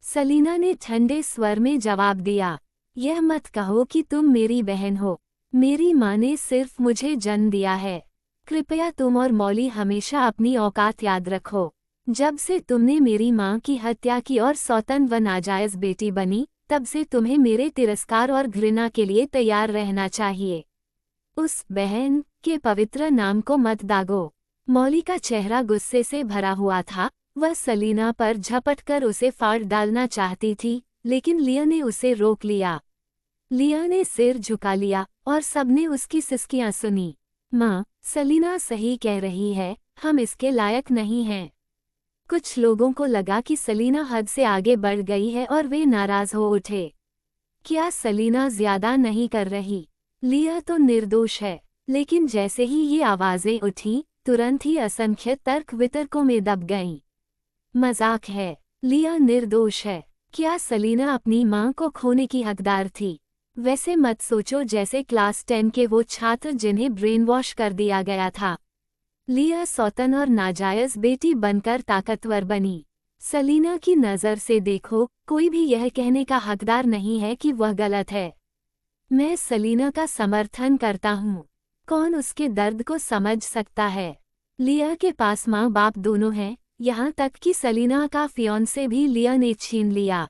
सलीना ने ठंडे स्वर में जवाब दिया, यह मत कहो कि तुम मेरी बहन हो। मेरी माँ ने सिर्फ मुझे जन्म दिया है। कृपया तुम और मौली हमेशा अपनी औकात याद रखो। जब से तुमने मेरी माँ की हत्या की और सौतन व नाजायज बेटी बनी, तब से तुम्हें मेरे तिरस्कार और घृणा के लिए तैयार रहना चाहिए। उस बहन के पवित्र नाम को मत दागो। मौली का चेहरा गुस्से से भरा हुआ था वह सलीना पर झपटकर उसे फाड़ डालना चाहती थी, लेकिन लिया ने उसे रोक लिया। लिया ने सिर झुका लिया और सबने उसकी सिसकियां सुनी। माँ, सलीना सही कह रही है, हम इसके लायक नहीं हैं। कुछ लोगों को लगा कि सलीना हद से आगे बढ़ गई है और वे नाराज हो उठे। क्या सलीना ज्यादा नहीं कर रही? लिया तो निर्दोष है। लेकिन जैसे ही ये आवाजें उठीं, तुरंत ही असंख्य तर्क वितर्कों में दब गईं। मजाक है, लिया निर्दोष है। क्या सलीना अपनी मां को खोने की हकदार थी? वैसे मत सोचो जैसे क्लास 10 के वो छात्र जिन्हें ब्रेन वॉश कर दिया गया था। लिया सौतन और नाजायज बेटी बनकर ताकतवर बनी। सलीना की नज़र से देखो, कोई भी यह कहने का हकदार नहीं है कि वह गलत है। मैं सलीना का समर्थन करता हूँ। कौन उसके दर्द को समझ सकता है? लिया के पास माँ बाप दोनों हैं, यहाँ तक कि सलीना का फियांसे भी लिया ने छीन लिया।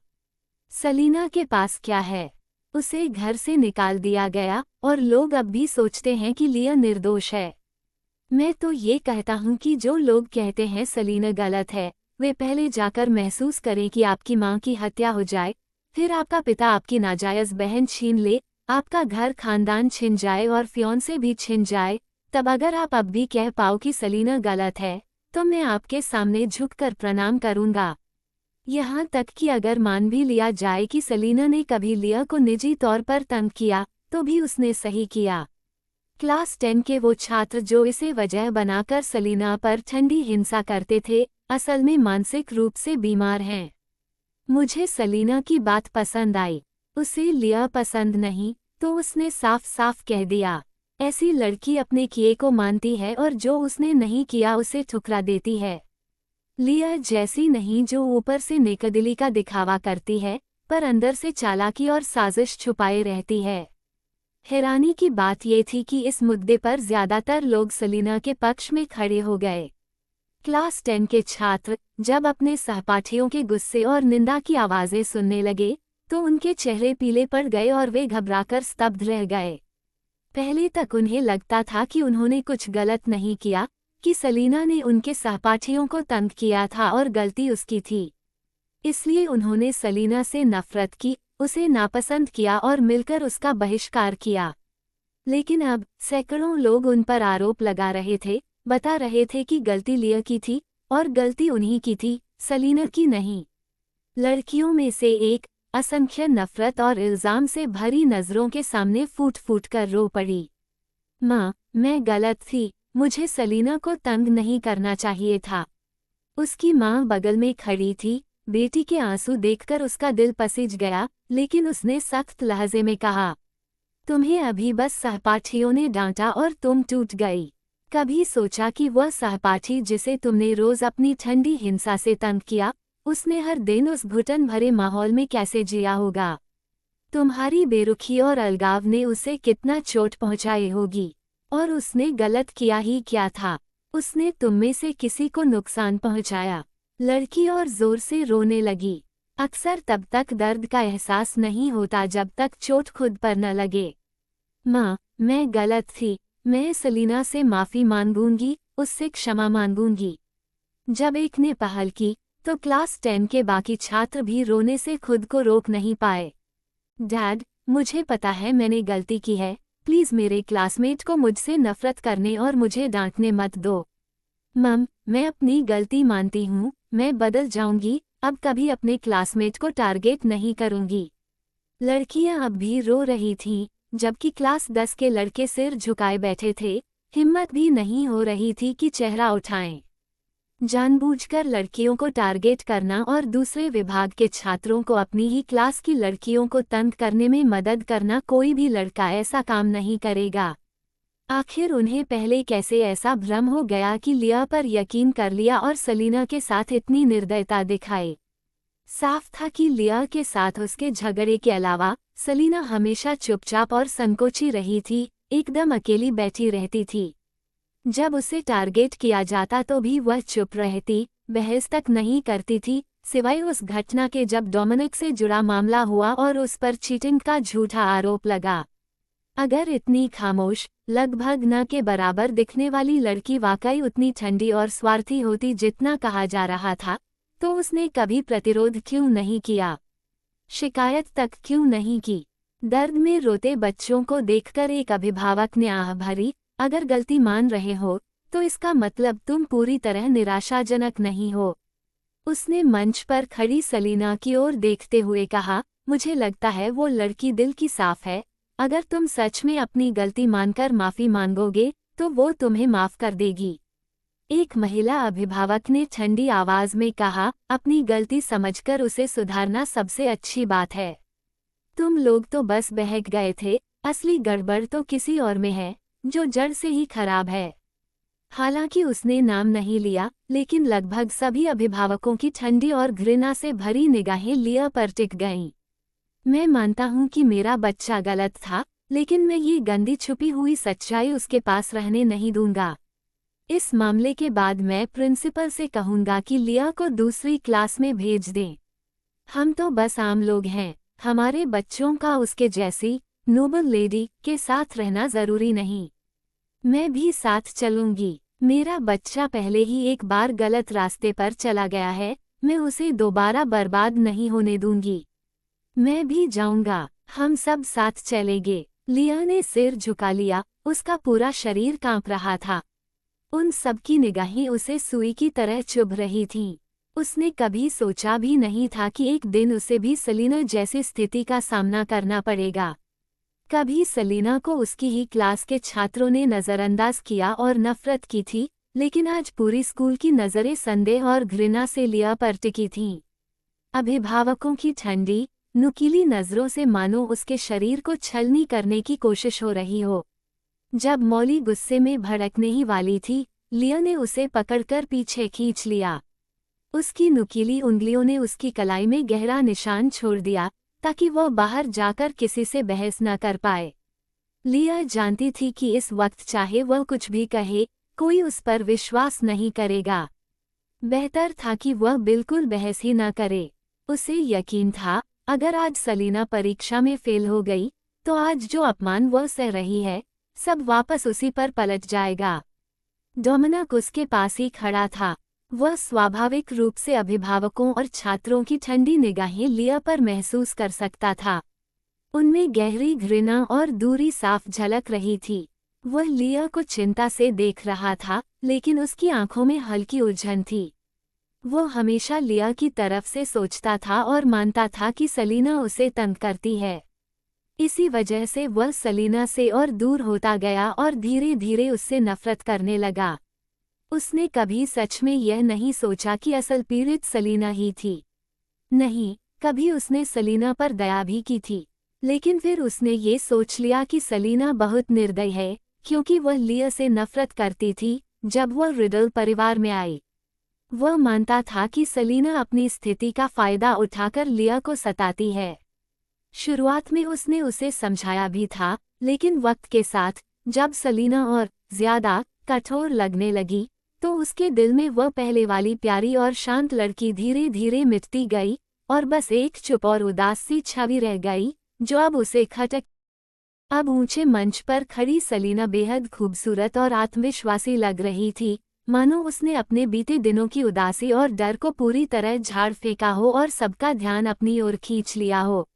सलीना के पास क्या है? उसे घर से निकाल दिया गया और लोग अब भी सोचते हैं कि लिया निर्दोष है। मैं तो ये कहता हूँ कि जो लोग कहते हैं सलीना गलत है, वे पहले जाकर महसूस करें कि आपकी माँ की हत्या हो जाए, फिर आपका पिता आपकी नाजायज बहन छीन ले, आपका घर खानदान छिन जाए और फियांसे भी छिन जाए, तब अगर आप अब भी कह पाओ कि सलीना गलत है, तो मैं आपके सामने झुककर प्रणाम करूँगा। यहाँ तक कि अगर मान भी लिया जाए कि सलीना ने कभी लिया को निजी तौर पर तंग किया, तो भी उसने सही किया। क्लास 10 के वो छात्र जो इसे वजह बनाकर सलीना पर ठंडी हिंसा करते थे, असल में मानसिक रूप से बीमार हैं। मुझे सलीना की बात पसंद आई। उसे लिया पसंद नहीं, तो उसने साफ साफ कह दिया। ऐसी लड़की अपने किए को मानती है और जो उसने नहीं किया उसे ठुकरा देती है। लिया जैसी नहीं जो ऊपर से नेकदिली का दिखावा करती है, पर अंदर से चालाकी और साजिश छुपाए रहती है। हैरानी की बात ये थी कि इस मुद्दे पर ज्यादातर लोग सलीना के पक्ष में खड़े हो गए। क्लास 10 के छात्र जब अपने सहपाठियों के गुस्से और निंदा की आवाजें सुनने लगे, तो उनके चेहरे पीले पड़ गए और वे घबराकर स्तब्ध रह गए। पहले तक उन्हें लगता था कि उन्होंने कुछ गलत नहीं किया, कि सलीना ने उनके सहपाठियों को तंग किया था और गलती उसकी थी। इसलिए उन्होंने सलीना से नफरत की, उसे नापसंद किया और मिलकर उसका बहिष्कार किया। लेकिन अब सैकड़ों लोग उन पर आरोप लगा रहे थे, बता रहे थे कि गलती लिया की थी और गलती उन्हीं की थी, सलीना की नहीं। लड़कियों में से एक असंख्य नफरत और इल्जाम से भरी नज़रों के सामने फूट फूट कर रो पड़ी। माँ, मैं गलत थी, मुझे सलीना को तंग नहीं करना चाहिए था। उसकी माँ बगल में खड़ी थी। बेटी के आंसू देखकर उसका दिल पसीज गया, लेकिन उसने सख्त लहजे में कहा, तुम्हें अभी बस सहपाठियों ने डांटा और तुम टूट गई। कभी सोचा कि वह सहपाठी जिसे तुमने रोज अपनी ठंडी हिंसा से तंग किया, उसने हर दिन उस घुटन भरे माहौल में कैसे जिया होगा? तुम्हारी बेरुखी और अलगाव ने उसे कितना चोट पहुंचाई होगी। और उसने गलत किया ही क्या था? उसने तुम में से किसी को नुकसान पहुंचाया। लड़की और जोर से रोने लगी। अक्सर तब तक दर्द का एहसास नहीं होता जब तक चोट खुद पर न लगे। माँ, मैं गलत थी, मैं सलीना से माफ़ी मांगूंगी, उससे क्षमा मांगूंगी। जब एक ने पहल की, तो क्लास 10 के बाकी छात्र भी रोने से खुद को रोक नहीं पाए। डैड, मुझे पता है मैंने गलती की है, प्लीज़ मेरे क्लासमेट को मुझसे नफरत करने और मुझे डांटने मत दो। मम, मैं अपनी गलती मानती हूँ, मैं बदल जाऊंगी, अब कभी अपने क्लासमेट को टारगेट नहीं करूंगी। लड़कियां अब भी रो रही थीं, जबकि क्लास 10 के लड़के सिर झुकाए बैठे थे, हिम्मत भी नहीं हो रही थी कि चेहरा उठाएं। जानबूझकर लड़कियों को टारगेट करना और दूसरे विभाग के छात्रों को अपनी ही क्लास की लड़कियों को तंग करने में मदद करना, कोई भी लड़का ऐसा काम नहीं करेगा। आखिर उन्हें पहले कैसे ऐसा भ्रम हो गया कि लिया पर यकीन कर लिया और सलीना के साथ इतनी निर्दयता दिखाई। साफ था कि लिया के साथ उसके झगड़े के अलावा सलीना हमेशा चुपचाप और संकोची रही थी, एकदम अकेली बैठी रहती थी। जब उसे टारगेट किया जाता तो भी वह चुप रहती, बहस तक नहीं करती थी, सिवाय उस घटना के जब डोमिनिक से जुड़ा मामला हुआ और उस पर चीटिंग का झूठा आरोप लगा। अगर इतनी खामोश, लगभग न के बराबर दिखने वाली लड़की वाकई उतनी ठंडी और स्वार्थी होती जितना कहा जा रहा था, तो उसने कभी प्रतिरोध क्यों नहीं किया? शिकायत तक क्यों नहीं की? दर्द में रोते बच्चों को देखकर एक अभिभावक ने आह भरी, अगर गलती मान रहे हो, तो इसका मतलब तुम पूरी तरह निराशाजनक नहीं हो। उसने मंच पर खड़ी सलीना की ओर देखते हुए कहा, मुझे लगता है वो लड़की दिल की साफ है। अगर तुम सच में अपनी गलती मानकर माफी मांगोगे, तो वो तुम्हें माफ कर देगी। एक महिला अभिभावक ने ठंडी आवाज में कहा, अपनी गलती समझकर उसे सुधारना सबसे अच्छी बात है। तुम लोग तो बस बहक गए थे, असली गड़बड़ तो किसी और में है, जो जड़ से ही खराब है। हालांकि उसने नाम नहीं लिया, लेकिन लगभग सभी अभिभावकों की ठंडी और घृणा से भरी निगाहें लिया पर टिक गईं। मैं मानता हूं कि मेरा बच्चा गलत था, लेकिन मैं ये गंदी छुपी हुई सच्चाई उसके पास रहने नहीं दूंगा। इस मामले के बाद मैं प्रिंसिपल से कहूंगा कि लिया को दूसरी क्लास में भेज दें। हम तो बस आम लोग हैं, हमारे बच्चों का उसके जैसी नोबल लेडी के साथ रहना जरूरी नहीं। मैं भी साथ चलूंगी। मेरा बच्चा पहले ही एक बार गलत रास्ते पर चला गया है, मैं उसे दोबारा बर्बाद नहीं होने दूंगी। मैं भी जाऊंगा, हम सब साथ चलेंगे। लिया ने सिर झुका लिया, उसका पूरा शरीर कांप रहा था। उन सबकी निगाहें उसे सुई की तरह चुभ रही थीं। उसने कभी सोचा भी नहीं था कि एक दिन उसे भी सलीना जैसी स्थिति का सामना करना पड़ेगा। कभी सलीना को उसकी ही क्लास के छात्रों ने नज़रअंदाज किया और नफरत की थी, लेकिन आज पूरी स्कूल की नज़रें संदेह और घृणा से लिया पर टिकी थीं। अभिभावकों की ठंडी, नुकीली नज़रों से मानो उसके शरीर को छलनी करने की कोशिश हो रही हो। जब मौली गुस्से में भड़कने ही वाली थी, लिया ने उसे पकड़कर पीछे खींच लिया। उसकी नुकीली उंगलियों ने उसकी कलाई में गहरा निशान छोड़ दिया, ताकि वह बाहर जाकर किसी से बहस न कर पाए। लिया जानती थी कि इस वक्त चाहे वह कुछ भी कहे, कोई उस पर विश्वास नहीं करेगा। बेहतर था कि वह बिल्कुल बहस ही न करे। उसे यकीन था, अगर आज सलीना परीक्षा में फेल हो गई, तो आज जो अपमान वह सह रही है, सब वापस उसी पर पलट जाएगा। डोमिनिक उसके पास ही खड़ा था। वह स्वाभाविक रूप से अभिभावकों और छात्रों की ठंडी निगाहें लिया पर महसूस कर सकता था। उनमें गहरी घृणा और दूरी साफ झलक रही थी। वह लिया को चिंता से देख रहा था, लेकिन उसकी आंखों में हल्की उलझन थी। वो हमेशा लिया की तरफ से सोचता था और मानता था कि सलीना उसे तंग करती है। इसी वजह से वह सलीना से और दूर होता गया और धीरे धीरे उससे नफरत करने लगा। उसने कभी सच में यह नहीं सोचा कि असल पीड़ित सलीना ही थी। नहीं, कभी उसने सलीना पर दया भी की थी, लेकिन फिर उसने ये सोच लिया कि सलीना बहुत निर्दयी है, क्योंकि वह लिया से नफरत करती थी। जब वह रिडल परिवार में आई, वह मानता था कि सलीना अपनी स्थिति का फायदा उठाकर लिया को सताती है। शुरुआत में उसने उसे समझाया भी था, लेकिन वक्त के साथ जब सलीना और ज्यादा कठोर लगने लगी, तो उसके दिल में वह पहले वाली प्यारी और शांत लड़की धीरे धीरे मिटती गई और बस एक चुप और उदास सी छवि रह गई, जो अब उसे खटक। अब ऊंचे मंच पर खड़ी सलीना बेहद खूबसूरत और आत्मविश्वासी लग रही थी, मानो उसने अपने बीते दिनों की उदासी और डर को पूरी तरह झाड़ फेंका हो और सबका ध्यान अपनी ओर खींच लिया हो।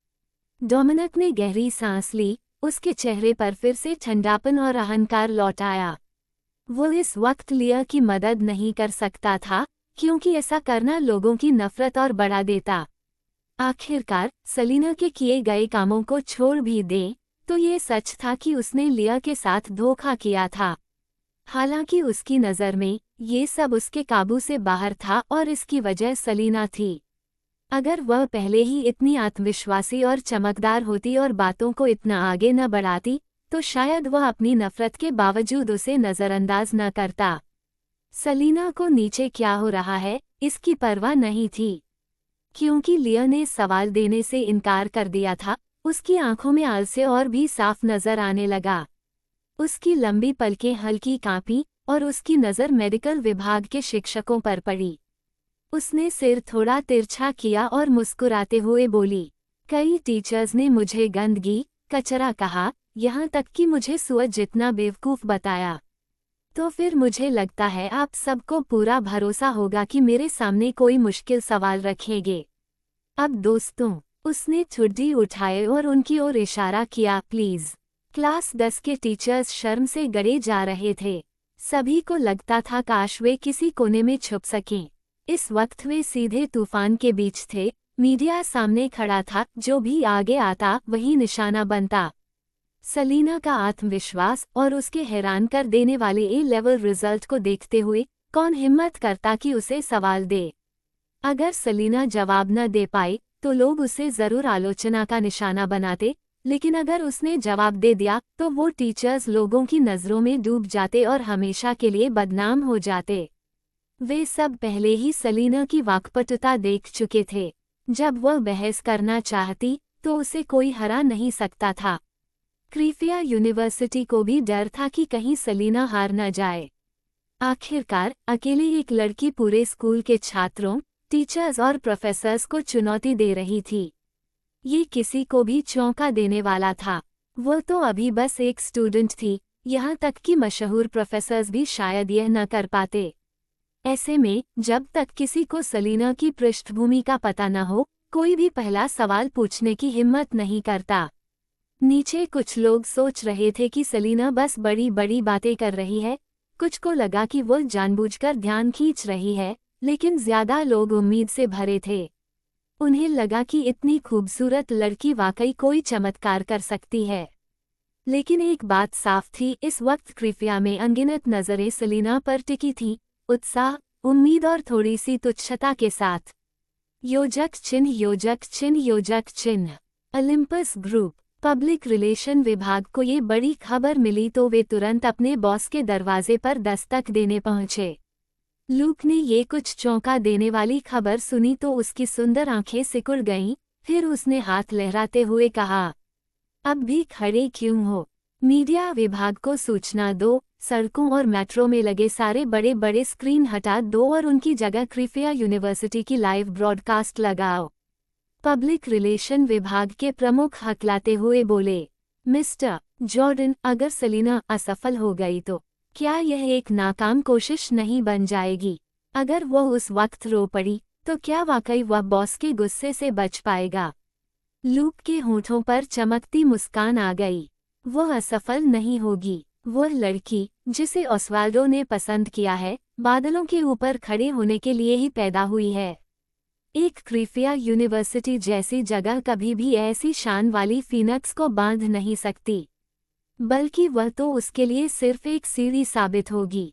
डोमिनिक ने गहरी सांस ली, उसके चेहरे पर फिर से ठंडापन और अहंकार लौट आया। वो इस वक्त लिया की मदद नहीं कर सकता था, क्योंकि ऐसा करना लोगों की नफरत और बढ़ा देता। आखिरकार सलीना के किए गए कामों को छोड़ भी दे, तो ये सच था कि उसने लिया के साथ धोखा किया था। हालांकि उसकी नज़र में ये सब उसके काबू से बाहर था और इसकी वजह सलीना थी। अगर वह पहले ही इतनी आत्मविश्वासी और चमकदार होती और बातों को इतना आगे न बढ़ाती, तो शायद वह अपनी नफरत के बावजूद उसे नज़रअंदाज न करता। सलीना को नीचे क्या हो रहा है, इसकी परवाह नहीं थी। क्योंकि लिया ने सवाल देने से इनकार कर दिया था, उसकी आंखों में आलस्य और भी साफ नजर आने लगा। उसकी लंबी पलकें हल्की कांपी और उसकी नज़र मेडिकल विभाग के शिक्षकों पर पड़ी। उसने सिर थोड़ा तिरछा किया और मुस्कुराते हुए बोली, कई टीचर्स ने मुझे गंदगी, कचरा कहा, यहाँ तक कि मुझे सुअर जितना बेवकूफ़ बताया। तो फिर मुझे लगता है आप सबको पूरा भरोसा होगा कि मेरे सामने कोई मुश्किल सवाल रखेंगे। अब दोस्तों, उसने ठुड्डी उठाए और उनकी ओर इशारा किया, प्लीज़। क्लास 10 के टीचर्स शर्म से गड़े जा रहे थे। सभी को लगता था काश वे किसी कोने में छुप सकें। इस वक्त वे सीधे तूफान के बीच थे। मीडिया सामने खड़ा था, जो भी आगे आता वही निशाना बनता। सलीना का आत्मविश्वास और उसके हैरान कर देने वाले ए लेवल रिजल्ट को देखते हुए कौन हिम्मत करता कि उसे सवाल दे। अगर सलीना जवाब न दे पाई तो लोग उसे जरूर आलोचना का निशाना बनाते, लेकिन अगर उसने जवाब दे दिया तो वो टीचर्स लोगों की नज़रों में डूब जाते और हमेशा के लिए बदनाम हो जाते। वे सब पहले ही सलीना की वाकपटुता देख चुके थे। जब वह बहस करना चाहती तो उसे कोई हरा नहीं सकता था। क्रीफिया यूनिवर्सिटी को भी डर था कि कहीं सलीना हार न जाए। आखिरकार अकेले एक लड़की पूरे स्कूल के छात्रों, टीचर्स और प्रोफेसर्स को चुनौती दे रही थी। ये किसी को भी चौंका देने वाला था। वो तो अभी बस एक स्टूडेंट थी, यहाँ तक कि मशहूर प्रोफेसर्स भी शायद यह न कर पाते। ऐसे में जब तक किसी को सलीना की पृष्ठभूमि का पता न हो, कोई भी पहला सवाल पूछने की हिम्मत नहीं करता। नीचे कुछ लोग सोच रहे थे कि सलीना बस बड़ी बड़ी बातें कर रही है, कुछ को लगा कि वो जानबूझकर ध्यान खींच रही है, लेकिन ज्यादा लोग उम्मीद से भरे थे। उन्हें लगा कि इतनी खूबसूरत लड़की वाकई कोई चमत्कार कर सकती है। लेकिन एक बात साफ थी, इस वक्त क्रीफिया में अनगिनत नजरें सलीना पर टिकी थीं, उत्साह, उम्मीद और थोड़ी सी तुच्छता के साथ। योजक चिन्ह, योजक चिन्ह, योजक चिन्ह। ओलिम्पस ग्रुप पब्लिक रिलेशन विभाग को ये बड़ी खबर मिली तो वे तुरंत अपने बॉस के दरवाजे पर दस्तक देने पहुंचे। लूक ने ये कुछ चौंका देने वाली खबर सुनी तो उसकी सुंदर आंखें सिकुड़ गईं, फिर उसने हाथ लहराते हुए कहा, अब भी खड़े क्यों हो? मीडिया विभाग को सूचना दो, सड़कों और मेट्रो में लगे सारे बड़े बड़े स्क्रीन हटा दो और उनकी जगह क्रीफिया यूनिवर्सिटी की लाइव ब्रॉडकास्ट लगाओ। पब्लिक रिलेशन विभाग के प्रमुख हकलाते हुए बोले, मिस्टर जॉर्डन, अगर सलीना असफल हो गई तो क्या यह एक नाकाम कोशिश नहीं बन जाएगी? अगर वह उस वक्त रो पड़ी तो क्या वाकई वह बॉस के गुस्से से बच पाएगा? लूक के होठों पर चमकती मुस्कान आ गई। वह असफल नहीं होगी। वह लड़की जिसे ओस्वाल्डो ने पसंद किया है, बादलों के ऊपर खड़े होने के लिए ही पैदा हुई है। एक क्रीफिया यूनिवर्सिटी जैसी जगह कभी भी ऐसी शान वाली फीनक्स को बांध नहीं सकती, बल्कि वह तो उसके लिए सिर्फ एक सीढ़ी साबित होगी।